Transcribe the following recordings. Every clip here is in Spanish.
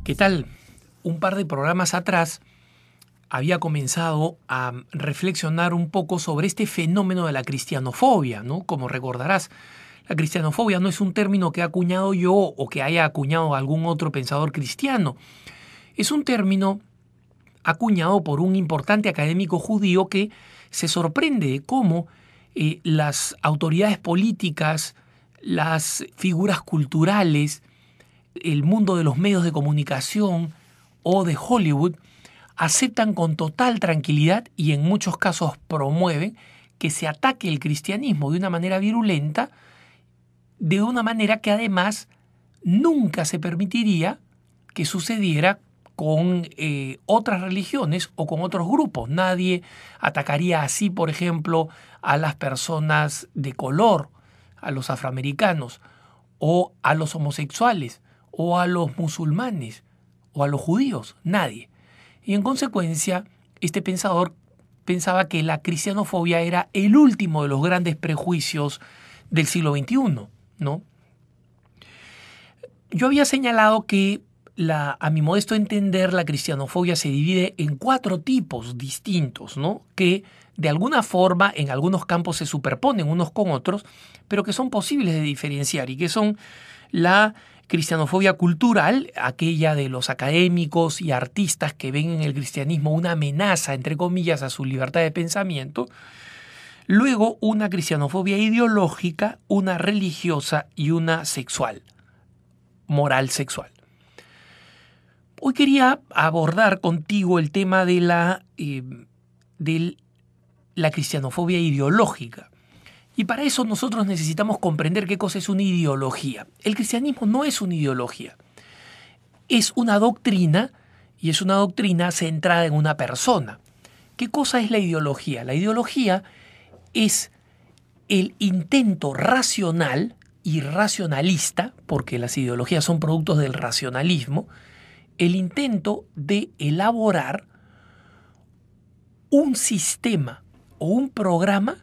¿Qué tal? Un par de programas atrás había comenzado a reflexionar un poco sobre este fenómeno de la cristianofobia, ¿no? Como recordarás, la cristianofobia no es un término que he acuñado yo o que haya acuñado algún otro pensador cristiano. Es un término acuñado por un importante académico judío que se sorprende de cómo las autoridades políticas, las figuras culturales, el mundo de los medios de comunicación o de Hollywood aceptan con total tranquilidad y en muchos casos promueven que se ataque el cristianismo de una manera virulenta, de una manera que además nunca se permitiría que sucediera con otras religiones o con otros grupos. Nadie atacaría así, por ejemplo, a las personas de color, a los afroamericanos, o a los homosexuales, o a los musulmanes, o a los judíos. Nadie. Y en consecuencia, este pensador pensaba que la cristianofobia era el último de los grandes prejuicios del siglo XXI, ¿no? Yo había señalado que a mi modesto entender, la cristianofobia se divide en 4 tipos distintos, ¿no? Que de alguna forma en algunos campos se superponen unos con otros, pero que son posibles de diferenciar y que son la cristianofobia cultural, aquella de los académicos y artistas que ven en el cristianismo una amenaza, entre comillas, a su libertad de pensamiento. Luego, una cristianofobia ideológica, una religiosa y una sexual, moral sexual. Hoy quería abordar contigo el tema de la cristianofobia ideológica. Y para eso nosotros necesitamos comprender qué cosa es una ideología. El cristianismo no es una ideología. Es una doctrina, y es una doctrina centrada en una persona. ¿Qué cosa es la ideología? La ideología es el intento racional y racionalista, porque las ideologías son productos del racionalismo, el intento de elaborar un sistema o un programa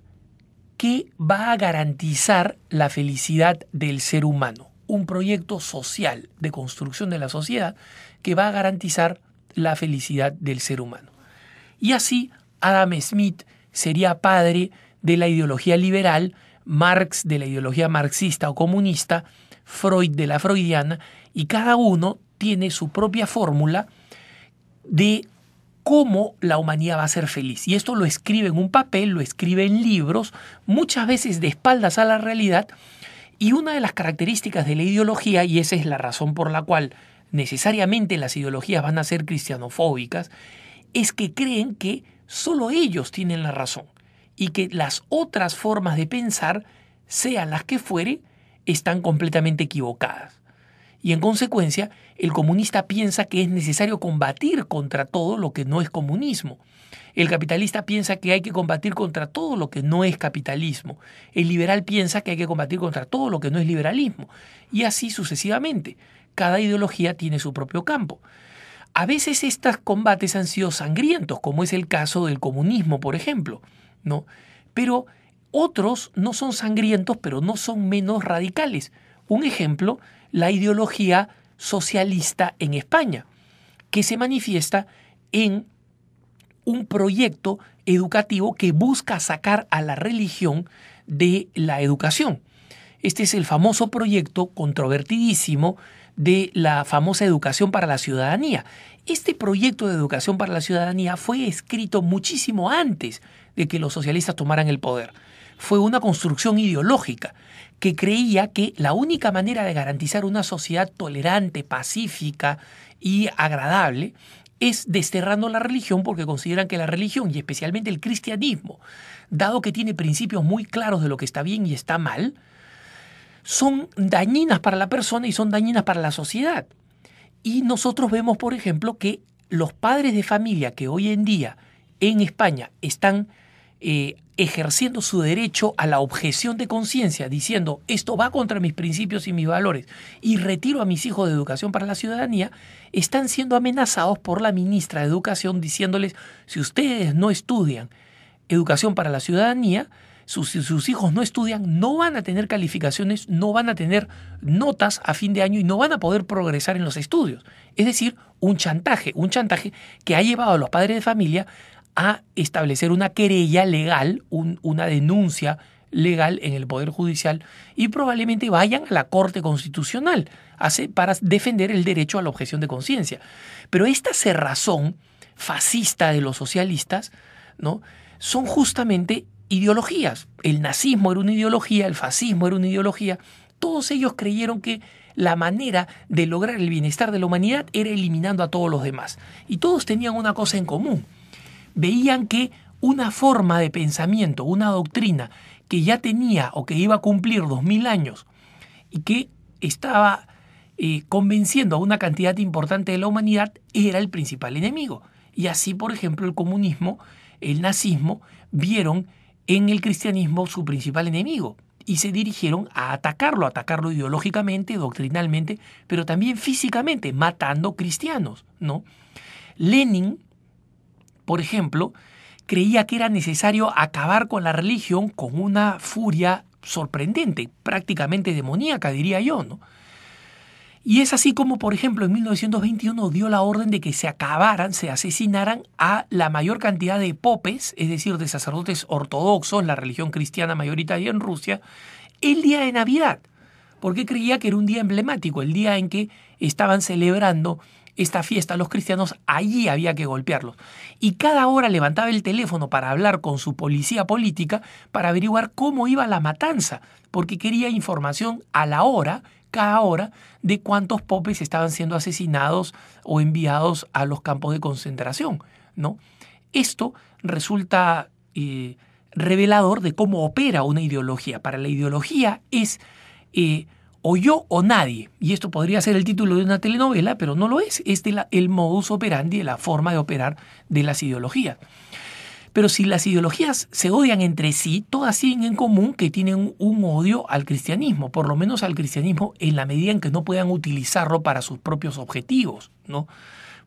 que va a garantizar la felicidad del ser humano. Un proyecto social de construcción de la sociedad que va a garantizar la felicidad del ser humano. Y así Adam Smith sería padre de la ideología liberal, Marx de la ideología marxista o comunista, Freud de la freudiana, y cada uno tiene su propia fórmula de cómo la humanidad va a ser feliz. Y esto lo escribe en un papel, lo escribe en libros, muchas veces de espaldas a la realidad. Y una de las características de la ideología, y esa es la razón por la cual necesariamente las ideologías van a ser cristianofóbicas, es que creen que solo ellos tienen la razón y que las otras formas de pensar, sean las que fuere, están completamente equivocadas. Y en consecuencia, el comunista piensa que es necesario combatir contra todo lo que no es comunismo. El capitalista piensa que hay que combatir contra todo lo que no es capitalismo. El liberal piensa que hay que combatir contra todo lo que no es liberalismo. Y así sucesivamente. Cada ideología tiene su propio campo. A veces estos combates han sido sangrientos, como es el caso del comunismo, por ejemplo, ¿no? Pero otros no son sangrientos, pero no son menos radicales. Un ejemplo, la ideología socialista en España, que se manifiesta en un proyecto educativo que busca sacar a la religión de la educación. Este es el famoso proyecto controvertidísimo de la famosa educación para la ciudadanía. Este proyecto de educación para la ciudadanía fue escrito muchísimo antes de que los socialistas tomaran el poder. Fue una construcción ideológica que creía que la única manera de garantizar una sociedad tolerante, pacífica y agradable es desterrando la religión, porque consideran que la religión, y especialmente el cristianismo, dado que tiene principios muy claros de lo que está bien y está mal, son dañinas para la persona y son dañinas para la sociedad. Y nosotros vemos, por ejemplo, que los padres de familia que hoy en día en España están ejerciendo su derecho a la objeción de conciencia, diciendo esto va contra mis principios y mis valores y retiro a mis hijos de educación para la ciudadanía, están siendo amenazados por la ministra de Educación diciéndoles, si ustedes no estudian educación para la ciudadanía, Si sus hijos no estudian, no van a tener calificaciones, no van a tener notas a fin de año y no van a poder progresar en los estudios. Es decir, un chantaje que ha llevado a los padres de familia a establecer una querella legal, una denuncia legal en el Poder Judicial y probablemente vayan a la Corte Constitucional para defender el derecho a la objeción de conciencia. Pero esta cerrazón fascista de los socialistas, ¿no?, son justamente ideologías. El nazismo era una ideología, el fascismo era una ideología. Todos ellos creyeron que la manera de lograr el bienestar de la humanidad era eliminando a todos los demás. Y todos tenían una cosa en común. Veían que una forma de pensamiento, una doctrina que ya tenía o que iba a cumplir 2000 años y que estaba convenciendo a una cantidad importante de la humanidad era el principal enemigo. Y así, por ejemplo, el comunismo, el nazismo, vieron en el cristianismo su principal enemigo y se dirigieron a atacarlo ideológicamente, doctrinalmente, pero también físicamente, matando cristianos, ¿no? Lenin, por ejemplo, creía que era necesario acabar con la religión con una furia sorprendente, prácticamente demoníaca, diría yo, ¿no? Y es así como, por ejemplo, en 1921 dio la orden de que se asesinaran a la mayor cantidad de popes, es decir, de sacerdotes ortodoxos, la religión cristiana mayoritaria en Rusia, el día de Navidad, porque creía que era un día emblemático, el día en que estaban celebrando esta fiesta los cristianos, allí había que golpearlos. Y cada hora levantaba el teléfono para hablar con su policía política para averiguar cómo iba la matanza, porque quería información a la hora, cada hora, de cuántos popes estaban siendo asesinados o enviados a los campos de concentración, ¿no? Esto resulta revelador de cómo opera una ideología. Para la ideología es o yo o nadie. Y esto podría ser el título de una telenovela, pero no lo es. Es el modus operandi, la forma de operar de las ideologías. Pero si las ideologías se odian entre sí, todas tienen en común que tienen un odio al cristianismo, por lo menos al cristianismo en la medida en que no puedan utilizarlo para sus propios objetivos, ¿no?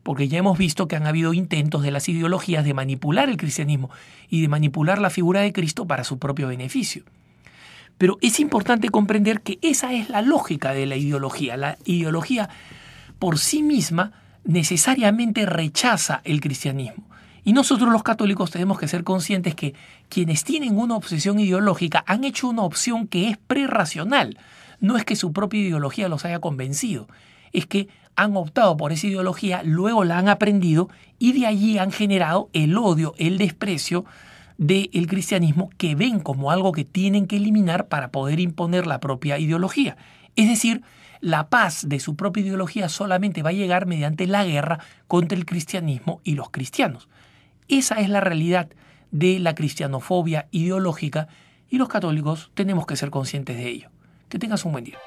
Porque ya hemos visto que han habido intentos de las ideologías de manipular el cristianismo y de manipular la figura de Cristo para su propio beneficio. Pero es importante comprender que esa es la lógica de la ideología. La ideología por sí misma necesariamente rechaza el cristianismo. Y nosotros los católicos tenemos que ser conscientes que quienes tienen una obsesión ideológica han hecho una opción que es prerracional. No es que su propia ideología los haya convencido, es que han optado por esa ideología, luego la han aprendido y de allí han generado el odio, el desprecio del cristianismo que ven como algo que tienen que eliminar para poder imponer la propia ideología. Es decir, la paz de su propia ideología solamente va a llegar mediante la guerra contra el cristianismo y los cristianos. Esa es la realidad de la cristianofobia ideológica y los católicos tenemos que ser conscientes de ello. Que tengas un buen día.